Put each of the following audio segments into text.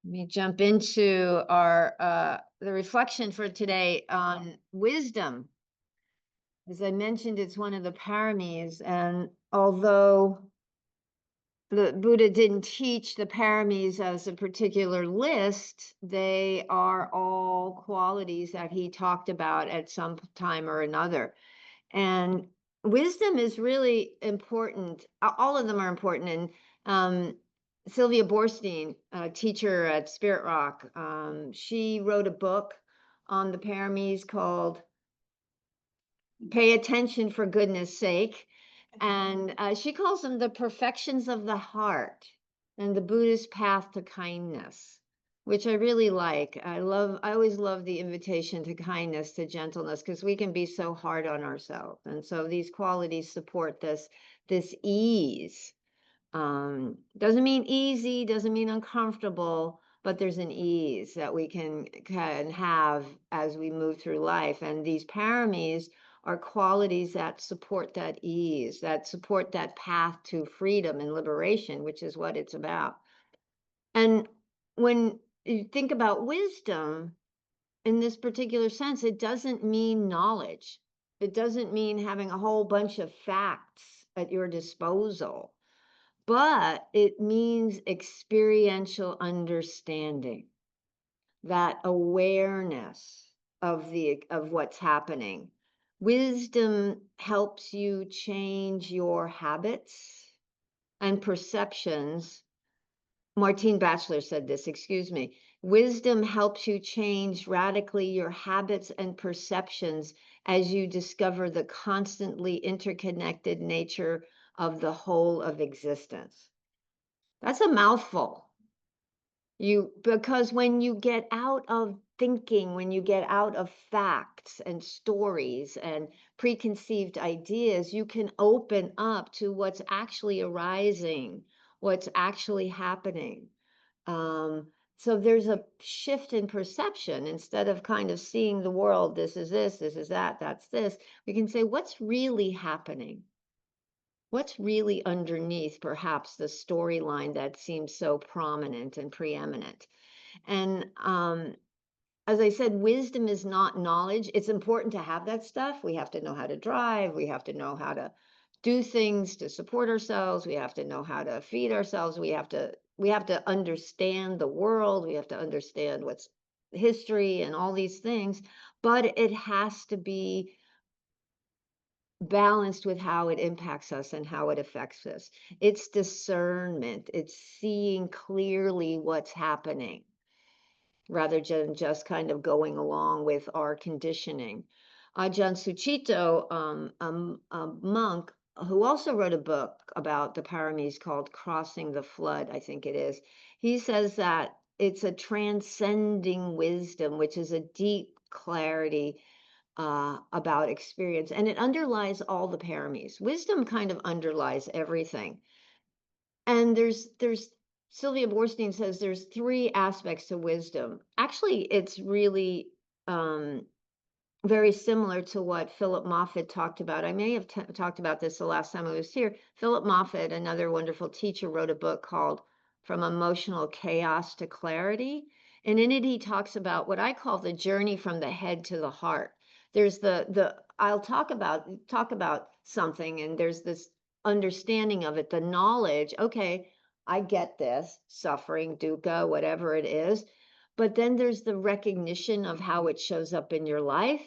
Let me jump into our the reflection for today on wisdom. As I mentioned, it's one of the paramis, and although the Buddha didn't teach the paramis as a particular list, they are all qualities that he talked about at some time or another. And wisdom is really important. All of them are important. And Sylvia Borstein, a teacher at Spirit Rock, she wrote a book on the paramis called Pay Attention for Goodness Sake. And she calls them the perfections of the heart and the Buddhist path to kindness, which I really like. I always love the invitation to kindness, to gentleness, because we can be so hard on ourselves. And so these qualities support this ease. Doesn't mean easy, doesn't mean uncomfortable, but there's an ease that we can have as we move through life. And these paramis are qualities that support that ease, that support that path to freedom and liberation, which is what it's about. And when you think about wisdom in this particular sense, it doesn't mean knowledge. It doesn't mean having a whole bunch of facts at your disposal, but it means experiential understanding, that awareness of what's happening. Wisdom helps you change your habits and perceptions. Martine Batchelor said this, excuse me. Wisdom helps you change radically your habits and perceptions as you discover the constantly interconnected nature of the whole of existence. That's a mouthful. Because when you get out of thinking, when you get out of facts and stories and preconceived ideas, you can open up to what's actually arising, what's actually happening. So there's a shift in perception. Instead of kind of seeing the world, this is that, that's this, we can say, what's really happening? What's really underneath perhaps the storyline that seems so prominent and preeminent? And as I said, wisdom is not knowledge. It's important to have that stuff. We have to know how to drive. We have to know how to do things to support ourselves. We have to know how to feed ourselves. We have to understand the world. We have to understand what's history and all these things. But it has to be balanced with how it impacts us and how it affects us. It's discernment. It's seeing clearly what's happening rather than just kind of going along with our conditioning. Ajahn Sucitto, a monk who also wrote a book about the paramis called Crossing the Flood, I think it is, he says that it's a transcending wisdom, which is a deep clarity about experience, and it underlies all the paramis. Wisdom kind of underlies everything. And there's Sylvia Borstein says there's three aspects to wisdom. Actually, it's really very similar to what Philip Moffitt talked about. I may have talked about this the last time I was here. Philip Moffitt, another wonderful teacher, wrote a book called From Emotional Chaos to Clarity. And in it, he talks about what I call the journey from the head to the heart. There's the I'll talk about something, and there's this understanding of it, the knowledge. Okay, I get this, suffering, dukkha, whatever it is. But then there's the recognition of how it shows up in your life.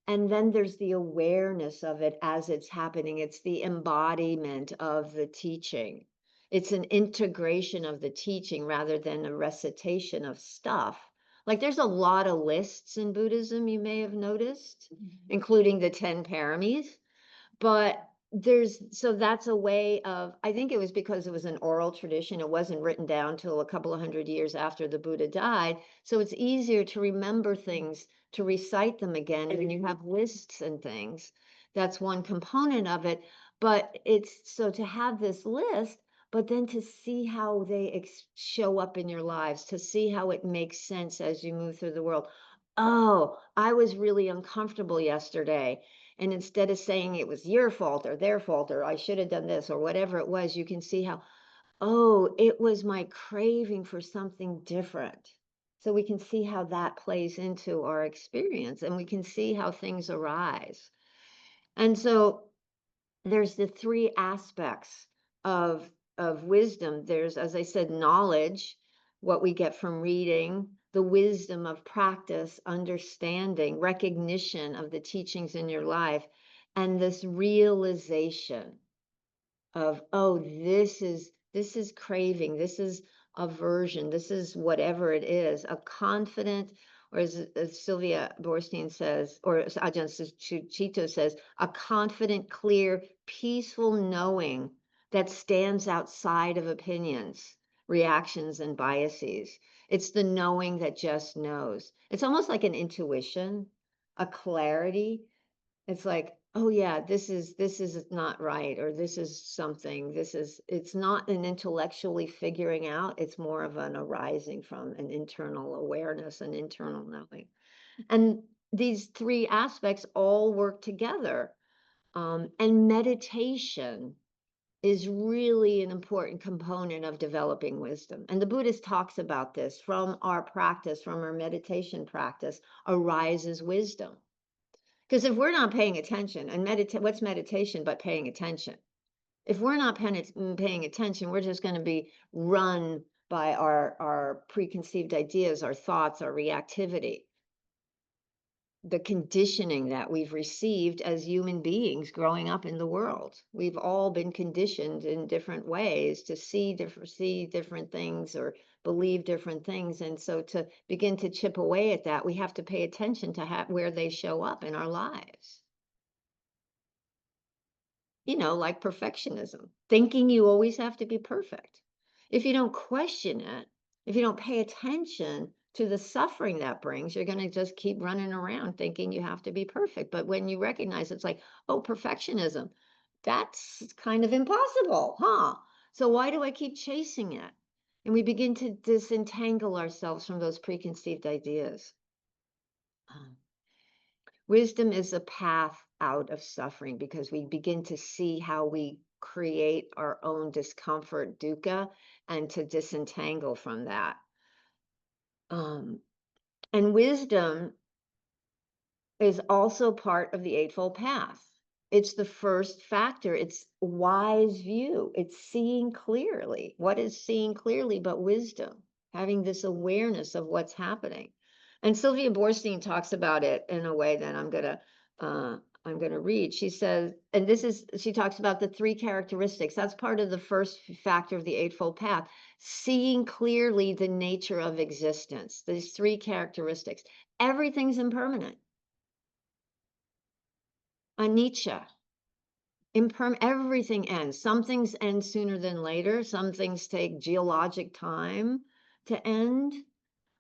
And then there's the awareness of it as it's happening. It's the embodiment of the teaching. It's an integration of the teaching rather than a recitation of stuff. Like there's a lot of lists in Buddhism, you may have noticed, including the 10 paramis. But so that's a way of, I think it was because it was an oral tradition. It wasn't written down till a couple of hundred years after the Buddha died. So it's easier to remember things, to recite them again when you have lists and things. That's one component of it. But it's so to have this list, but then to see how they show up in your lives, to see how it makes sense as you move through the world. Oh, I was really uncomfortable yesterday. And instead of saying it was your fault or their fault, or I should have done this, or whatever it was, you can see how, Oh, it was my craving for something different. So we can see how that plays into our experience and we can see how things arise. And so there's the three aspects of wisdom. There's, as I said, knowledge, what we get from reading, the wisdom of practice, understanding, recognition of the teachings in your life, and this realization of, oh, this is craving, this is aversion, this is whatever it is, a confident, or as Sylvia Borstein says, or as Ajahn Chito says, a confident, clear, peaceful knowing that stands outside of opinions, reactions, and biases. It's the knowing that just knows. It's almost like an intuition, a clarity. It's like, oh yeah, this is not right, or this is something, it's not an intellectually figuring out, it's more of an arising from an internal awareness, an internal knowing. And these three aspects all work together. And meditation is really an important component of developing wisdom. And the Buddhist talks about this: from our practice, from our meditation practice, arises wisdom. Because if we're not paying attention, and what's meditation but paying attention? If we're not paying attention, we're just going to be run by our preconceived ideas, our thoughts, our reactivity, the conditioning that we've received as human beings growing up in the world. We've all been conditioned in different ways to see different things or believe different things. And so to begin to chip away at that, we have to pay attention to where they show up in our lives. Like perfectionism, thinking you always have to be perfect. If you don't question it, if you don't pay attention to the suffering that brings, you're going to just keep running around thinking you have to be perfect. But when you recognize it's like, oh, perfectionism, that's kind of impossible, huh? So why do I keep chasing it? And we begin to disentangle ourselves from those preconceived ideas. Wisdom is a path out of suffering because we begin to see how we create our own discomfort, dukkha, and to disentangle from that. Um, and wisdom is also part of the Eightfold Path. It's the first factor. It's wise view. It's seeing clearly. What is seeing clearly but wisdom? Having this awareness of what's happening. And Sylvia Borstein talks about it in a way that uh, I'm gonna read. She says, and she talks about the three characteristics. That's part of the first factor of the Eightfold Path. Seeing clearly the nature of existence. These three characteristics. Everything's impermanent. Anicca, everything ends. Some things end sooner than later. Some things take geologic time to end,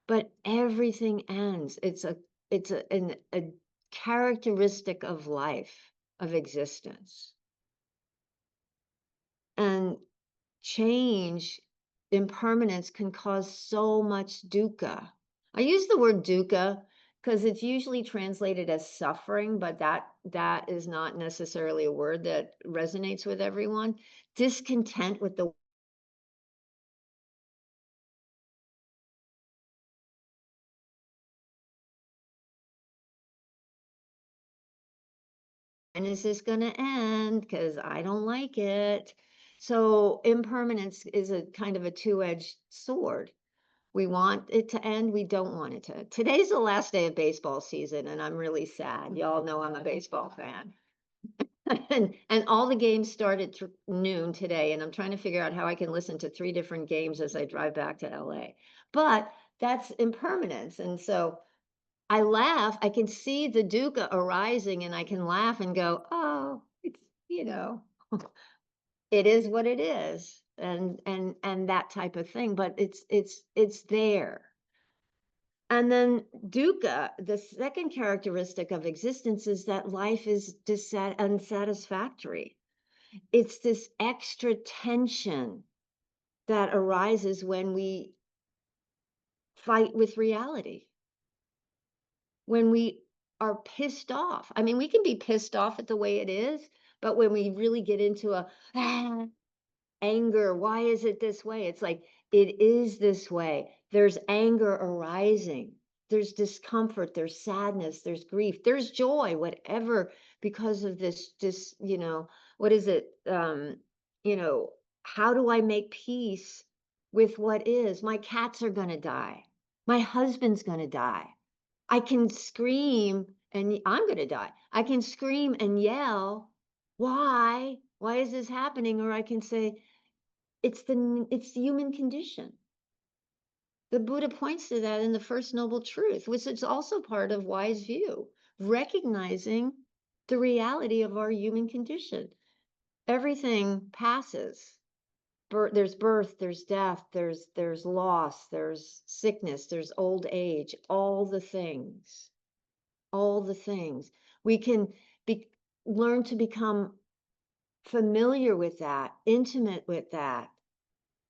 but everything ends. It's a characteristic of life, of existence. And change, impermanence can cause so much dukkha. I use the word dukkha because it's usually translated as suffering, but that is not necessarily a word that resonates with everyone. Discontent with the when is this going to end? Because I don't like it. So impermanence is a kind of a two-edged sword. We want it to end. We don't want it to. Today's the last day of baseball season, and I'm really sad. Y'all know I'm a baseball fan. And all the games start at noon today, and I'm trying to figure out how I can listen to three different games as I drive back to LA. But that's impermanence. And so I laugh. I can see the dukkha arising, and I can laugh and go, oh, it's, you know, it is what it is, and that type of thing. But it's there. And then dukkha, the second characteristic of existence, is that life is unsatisfactory. It's this extra tension that arises when we fight with reality, when we are pissed off. I mean, we can be pissed off at the way it is, but when we really get into anger. Why is it this way? It's like, it is this way. There's anger arising. There's discomfort, there's sadness, there's grief, there's joy, whatever, because of this, what is it? How do I make peace with what is? My cats are going to die. My husband's going to die. I can scream and I'm going to die. I can scream and yell. Why? Why is this happening? Or I can say, it's the human condition. The Buddha points to that in the First Noble Truth, which is also part of wise view, recognizing the reality of our human condition. Everything passes. There's birth, there's death, there's loss, there's sickness, there's old age, all the things. All the things. We can learn to become familiar with that, intimate with that.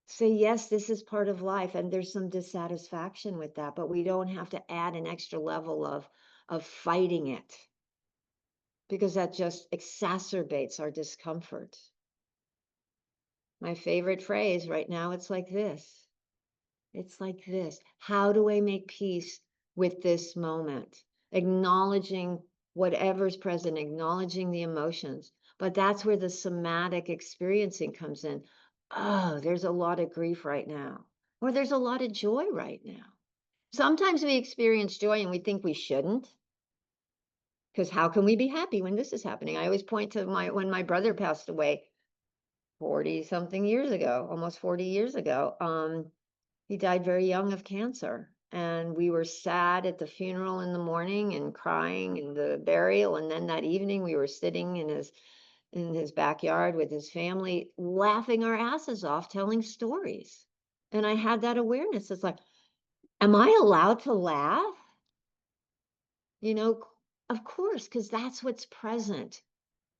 Say, yes, this is part of life, and there's some dissatisfaction with that, but we don't have to add an extra level of fighting it, because that just exacerbates our discomfort. My favorite phrase right now, it's like this. It's like this. How do I make peace with this moment? Acknowledging whatever's present, acknowledging the emotions. But that's where the somatic experiencing comes in. Oh, there's a lot of grief right now, or there's a lot of joy right now. Sometimes we experience joy and we think we shouldn't, because how can we be happy when this is happening? I always point to when my brother passed away 40 something years ago, almost 40 years ago. He died very young of cancer, and we were sad at the funeral in the morning and crying in the burial. And then that evening we were sitting in his backyard with his family, laughing our asses off, telling stories. And I had that awareness. It's like, am I allowed to laugh? Of course, because that's what's present.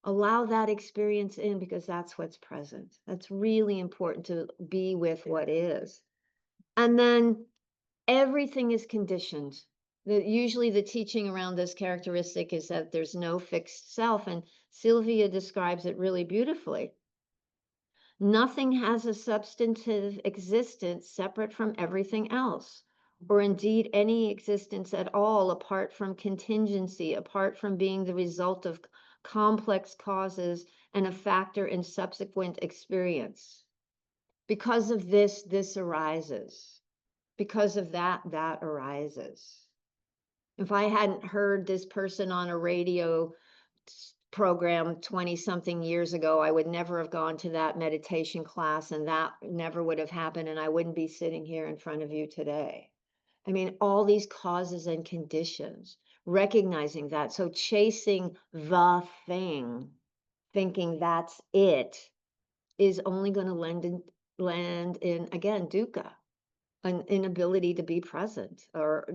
Allow that experience in, because that's what's present. That's really important, to be with what is. And then everything is conditioned. Usually the teaching around this characteristic is that there's no fixed self, and Sylvia describes it really beautifully. Nothing has a substantive existence separate from everything else, or indeed any existence at all apart from contingency, apart from being the result of complex causes and a factor in subsequent experience. Because of this arises. Because of that arises. If I hadn't heard this person on a radio program 20 something years ago, I would never have gone to that meditation class, and that never would have happened, and I wouldn't be sitting here in front of you today. I mean, all these causes and conditions, recognizing that. So chasing the thing, thinking that's it, is only going to land in, again, dukkha, an inability to be present, or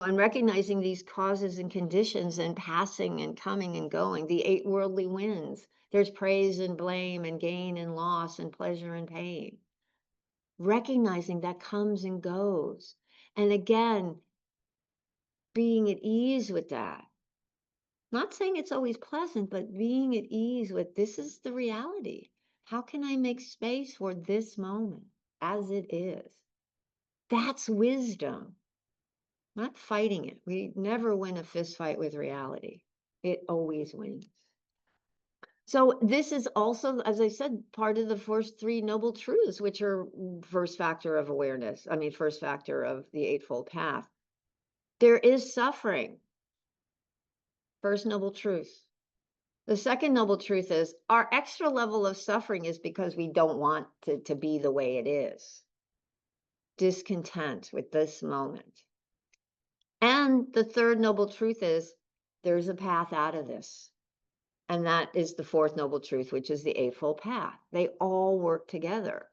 and recognizing these causes and conditions and passing and coming and going, the 8 worldly winds. There's praise and blame and gain and loss and pleasure and pain. Recognizing that comes and goes. And again, being at ease with that. Not saying it's always pleasant, but being at ease with, this is the reality. How can I make space for this moment as it is? That's wisdom. Not fighting it. We never win a fist fight with reality. It always wins. So this is also, as I said, part of the first 3 noble truths, which are first factor of awareness. I mean, first factor of the Eightfold Path. There is suffering. First noble truth. The second noble truth is, our extra level of suffering is because we don't want to be the way it is. Discontent with this moment. And the third noble truth is, there's a path out of this. And that is the fourth noble truth, which is the Eightfold Path. They all work together.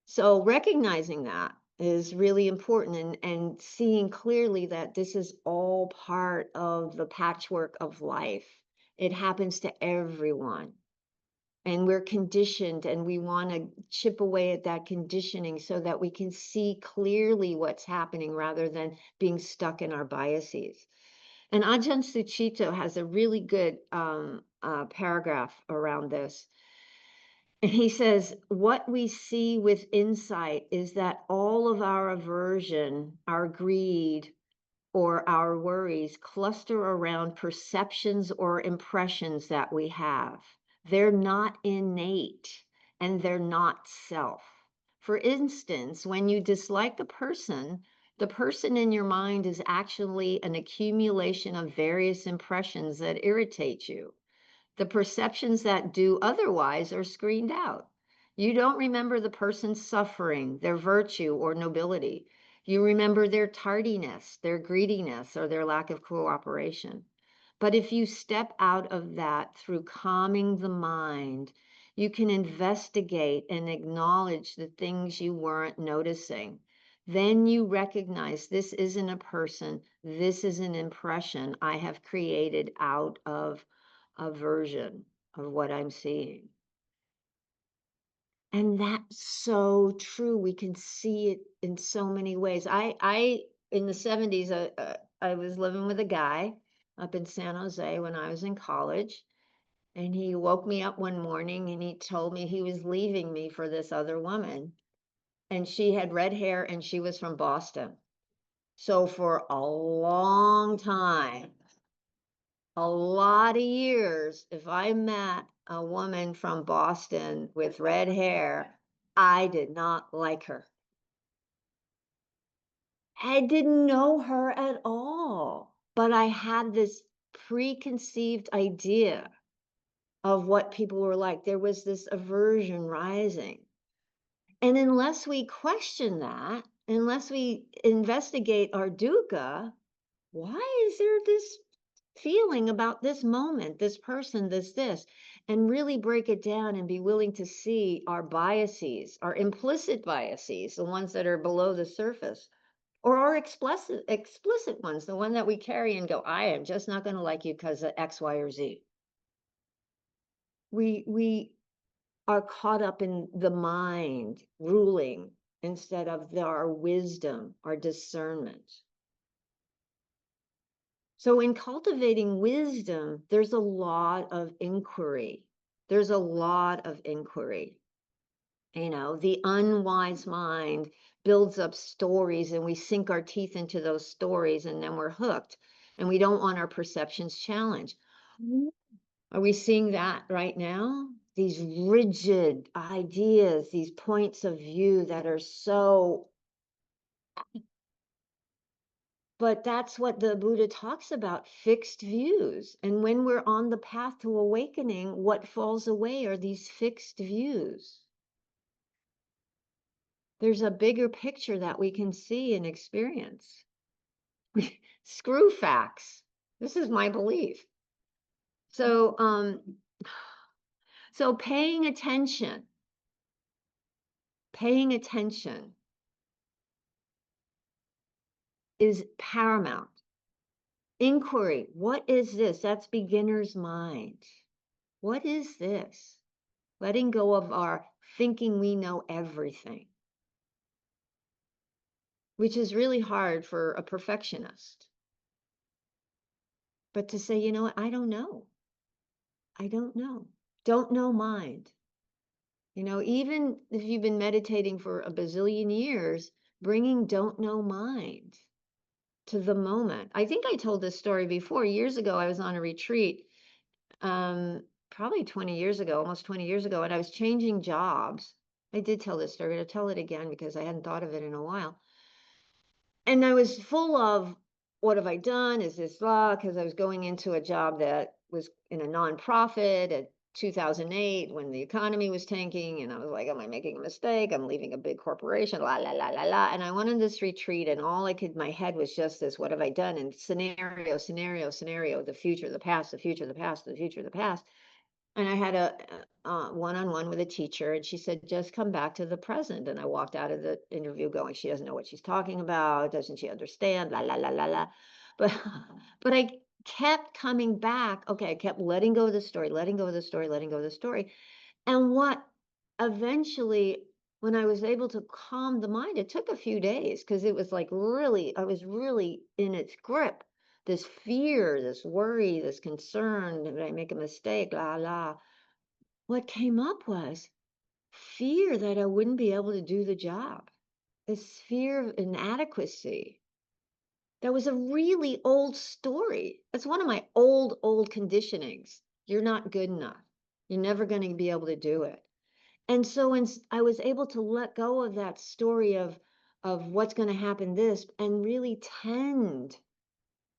So recognizing that is really important, and seeing clearly that this is all part of the patchwork of life. It happens to everyone. And we're conditioned, and we want to chip away at that conditioning so that we can see clearly what's happening rather than being stuck in our biases. And Ajahn Sucitto has a really good paragraph around this. And he says, what we see with insight is that all of our aversion, our greed, or our worries cluster around perceptions or impressions that we have. They're not innate and they're not self. For instance, when you dislike the person in your mind is actually an accumulation of various impressions that irritate you. The perceptions that do otherwise are screened out. You don't remember the person's suffering, their virtue or nobility. You remember their tardiness, their greediness, or their lack of cooperation. But if you step out of that through calming the mind, you can investigate and acknowledge the things you weren't noticing. Then you recognize this isn't a person, this is an impression I have created out of aversion of what I'm seeing. And that's so true. We can see it in so many ways. I in the 70s, I was living with a guy up in San Jose when I was in college. And he woke me up one morning and he told me he was leaving me for this other woman. And she had red hair and she was from Boston. So for a long time, a lot of years, if I met a woman from Boston with red hair, I did not like her. I didn't know her at all, but I had this preconceived idea of what people were like. There was this aversion rising. And unless we question that, unless we investigate our dukkha, why is there this feeling about this moment, this person, this, and really break it down and be willing to see our biases, our implicit biases, the ones that are below the surface, or our explicit ones, the one that we carry and go, I am just not going to like you because of X, Y, or Z. We are caught up in the mind ruling instead of our wisdom, our discernment. So in cultivating wisdom, there's a lot of inquiry. There's a lot of inquiry. You know, the unwise mind builds up stories and we sink our teeth into those stories and then we're hooked and we don't want our perceptions challenged. Are we seeing that right now? These rigid ideas, these points of view that are so, but that's what the Buddha talks about, fixed views. And when we're on the path to awakening, what falls away are these fixed views. There's a bigger picture that we can see and experience. Screw facts. This is my belief. So, so paying attention is paramount. Inquiry, what is this? That's beginner's mind. What is this? Letting go of our thinking we know everything, which is really hard for a perfectionist. But to say, you know what, I don't know. I don't know. Don't know mind. You know, even if you've been meditating for a bazillion years, bringing don't know mind to the moment. I think I told this story before. Years ago, I was on a retreat, probably 20 years ago, almost 20 years ago, and I was changing jobs. I did tell this story. I'll tell it again because I hadn't thought of it in a while. And I was full of, what have I done? Is this blah? Because I was going into a job that was in a nonprofit at 2008 when the economy was tanking. And I was like, am I making a mistake? I'm leaving a big corporation, la, la, la, la, la. And I went on this retreat and all I could, my head was just this, what have I done? And scenario, the future, the past, the future, the past, the future, the past. And I had a one-on-one with a teacher, and she said, just come back to the present. And I walked out of the interview going, she doesn't know what she's talking about. Doesn't she understand? La, la, la, la, la. But, but I kept coming back. Okay, I kept letting go of the story, letting go of the story, letting go of the story. And what eventually, when I was able to calm the mind, it took a few days because it was like really, I was really in its grip. This fear, this worry, this concern, did I make a mistake, la la. What came up was fear that I wouldn't be able to do the job, this fear of inadequacy. That was a really old story. That's one of my old conditionings. You're not good enough. You're never going to be able to do it. And so when I was able to let go of that story of what's going to happen this and really tend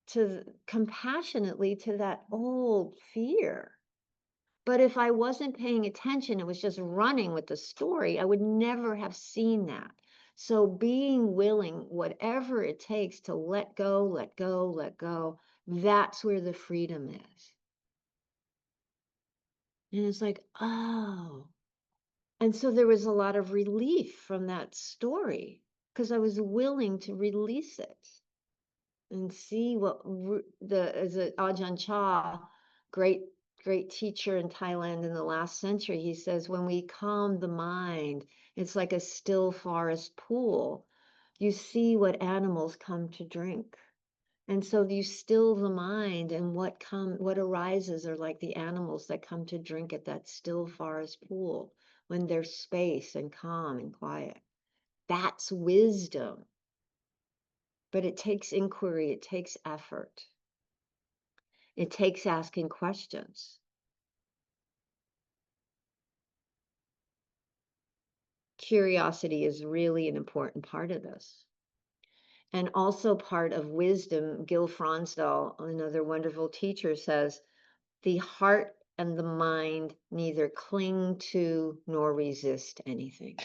to compassionately to that old fear. But if I wasn't paying attention, it was just running with the story, I would never have seen that. So being willing, whatever it takes to let go, let go, let go, that's where the freedom is. And it's like, oh. And so there was a lot of relief from that story because I was willing to release it and see what as Ajahn Chah, great teacher in Thailand in the last century, he says, when we calm the mind, it's like a still forest pool. You see what animals come to drink. And so you still the mind, and what arises are like the animals that come to drink at that still forest pool when there's space and calm and quiet. That's wisdom. But it takes inquiry, it takes effort. It takes asking questions. Curiosity is really an important part of this. And also part of wisdom, Gil Fronsdal, another wonderful teacher, says, the heart and the mind neither cling to nor resist anything.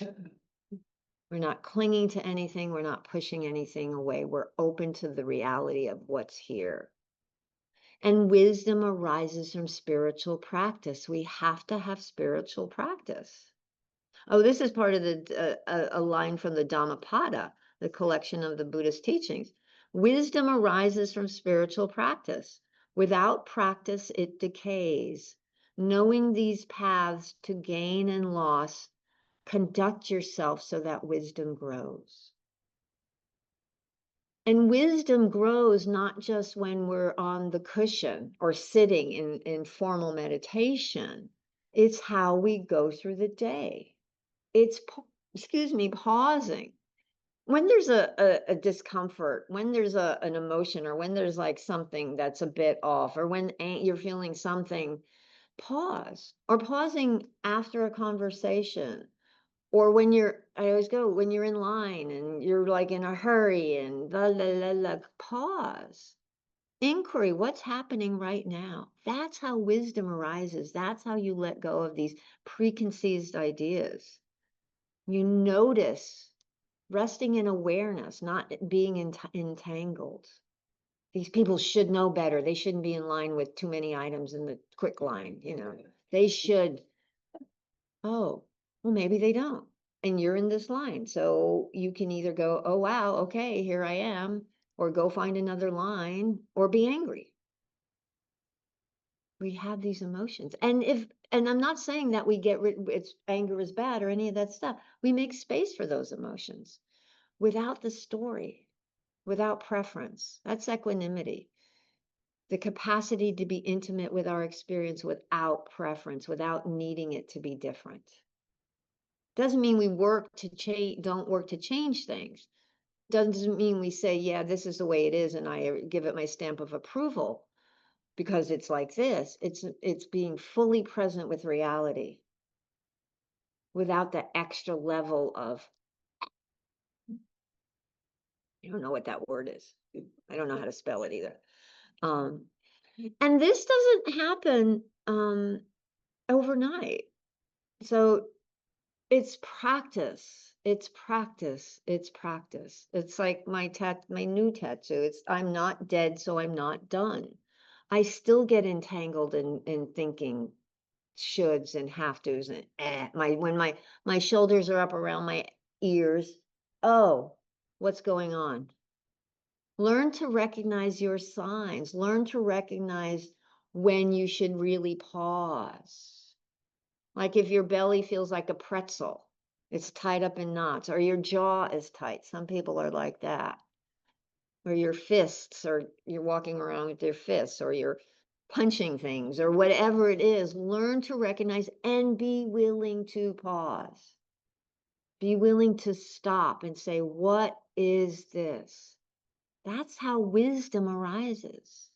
We're not clinging to anything. We're not pushing anything away. We're open to the reality of what's here. And wisdom arises from spiritual practice. We have to have spiritual practice. Oh, this is part of a line from the Dhammapada, the collection of the Buddhist teachings. Wisdom arises from spiritual practice. Without practice, it decays. Knowing these paths to gain and loss, conduct yourself so that wisdom grows. And wisdom grows not just when we're on the cushion or sitting in formal meditation. It's how we go through the day. It's, pausing. When there's a discomfort, when there's an emotion, or when there's like something that's a bit off, or when you're feeling something, pause. Or pausing after a conversation. Or I always go, when you're in line and you're like in a hurry and la la la la, pause. Inquiry, what's happening right now? That's how wisdom arises. That's how you let go of these preconceived ideas. You notice, resting in awareness, not being entangled. These people should know better. They shouldn't be in line with too many items in the quick line, They should. Oh, well, maybe they don't. And you're in this line. So you can either go, oh, wow, okay, here I am, or go find another line, or be angry. We have these emotions. And I'm not saying that we get it's anger is bad or any of that stuff. We make space for those emotions without the story, without preference. That's equanimity. The capacity to be intimate with our experience without preference, without needing it to be different. Doesn't mean we don't work to change things. Doesn't mean we say, yeah, this is the way it is, and I give it my stamp of approval because it's like this. It's being fully present with reality without the extra level of, I don't know what that word is. I don't know how to spell it either. And this doesn't happen overnight. So it's practice. It's practice. It's practice. It's like my new tattoo. It's I'm not dead, so I'm not done. I still get entangled in thinking shoulds and have tos and when my shoulders are up around my ears. Oh, what's going on? Learn to recognize your signs. Learn to recognize when you should really pause. Like if your belly feels like a pretzel, it's tied up in knots, or your jaw is tight. Some people are like that. Or your fists, or you're walking around with your fists, or you're punching things, or whatever it is. Learn to recognize and be willing to pause. Be willing to stop and say, what is this? That's how wisdom arises.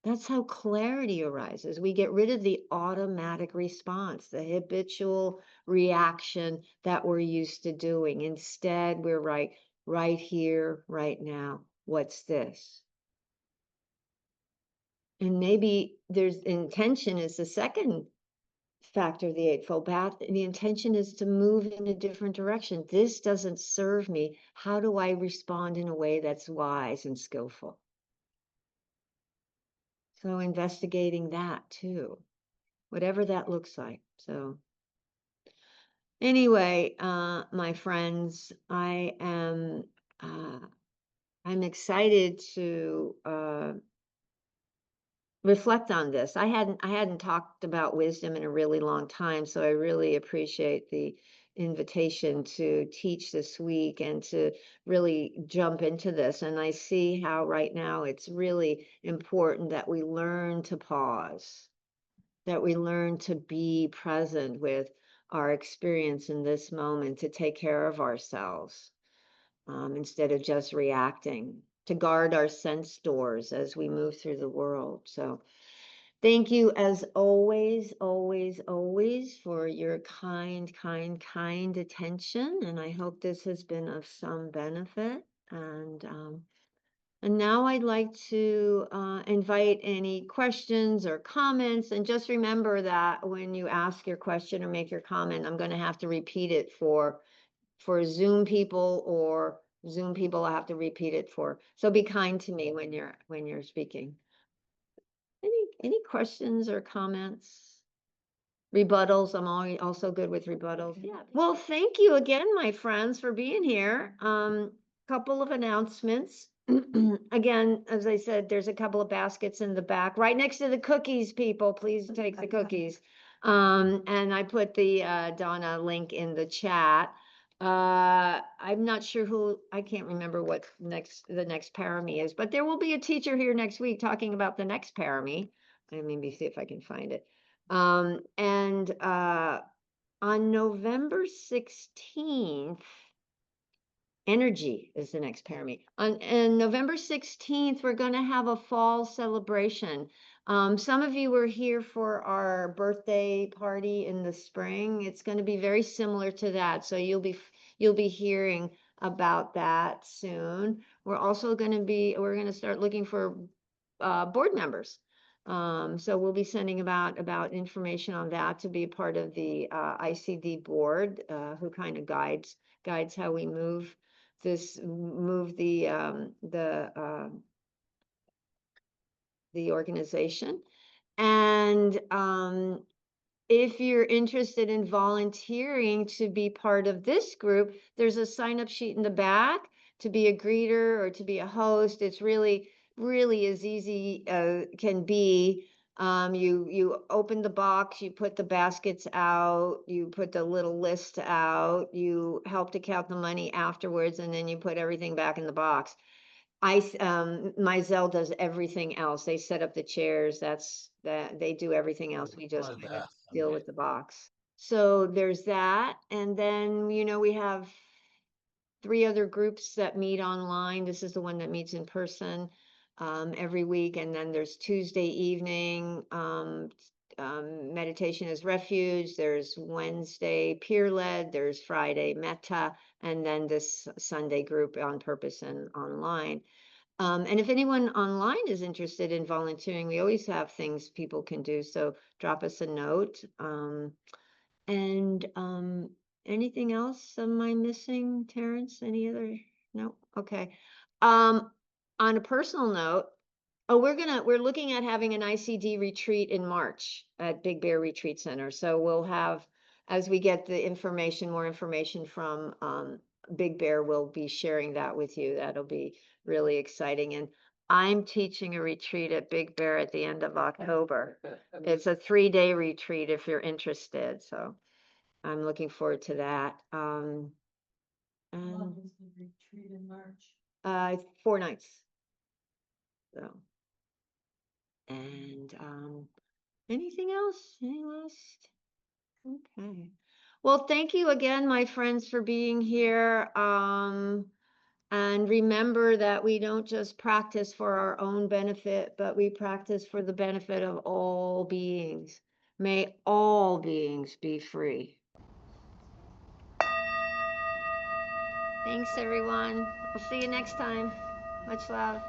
That's how clarity arises. We get rid of the automatic response, the habitual reaction that we're used to doing. Instead, we're right here, right now. What's this? And maybe there's intention is the second factor of the Eightfold Path. The intention is to move in a different direction. This doesn't serve me. How do I respond in a way that's wise and skillful? So investigating that too, whatever that looks like. So anyway, my friends, I'm excited to reflect on this. I hadn't talked about wisdom in a really long time, so I really appreciate the invitation to teach this week and to really jump into this. And I see how right now it's really important that we learn to pause, that we learn to be present with our experience in this moment, to take care of ourselves, instead of just reacting, to guard our sense doors as we move through the world. So thank you as always, always, always for your kind attention. And I hope this has been of some benefit. And now I'd like to invite any questions or comments. And just remember that when you ask your question or make your comment, I'm going to have to repeat it for Zoom people, or Zoom people I have to repeat it for. So be kind to me when you're speaking. Any questions or comments? Rebuttals, I'm also good with rebuttals. Yeah. Well, thank you again, my friends, for being here. Couple of announcements. Again, as I said, there's a couple of baskets in the back, right next to the cookies, people. Please take the cookies. And I put the Donna link in the chat. I'm not sure I can't remember what the next parami is, but there will be a teacher here next week talking about the next parami. Let me see if I can find it. And on November 16th, energy is the next parami. And November 16th, we're going to have a fall celebration. Some of you were here for our birthday party in the spring. It's going to be very similar to that. So you'll be hearing about that soon. We're going to start looking for board members. So we'll be sending about information on that to be a part of the ICD board, who kind of guides how we move the organization. And if you're interested in volunteering to be part of this group, there's a sign-up sheet in the back to be a greeter or to be a host. It's really as easy can be. You open the box, you put the baskets out, you put the little list out, you help to count the money afterwards, and then you put everything back in the box. Mizell does everything else. They set up the chairs. They do everything else. We just kind of deal with the box. So there's that. And then, we have 3 other groups that meet online. This is the one that meets in person every week. And then there's Tuesday evening, meditation is refuge. There's Wednesday peer led. There's Friday metta. And then this Sunday group on purpose and online. And if anyone online is interested in volunteering, we always have things people can do. So drop us a note. And anything else am I missing, Terrence? Any other? No? Okay. On a personal note, we're looking at having an ICD retreat in March at Big Bear Retreat Center. So we'll have, as we get the more information from Big Bear, we'll be sharing that with you. That'll be really exciting. And I'm teaching a retreat at Big Bear at the end of October. It's a 3-day retreat if you're interested. So I'm looking forward to that. When And is the retreat in March? 4 nights. So, and anything else? Any last? Okay. Well, thank you again, my friends, for being here. And remember that we don't just practice for our own benefit, but we practice for the benefit of all beings. May all beings be free. Thanks, everyone. We'll see you next time. Much love.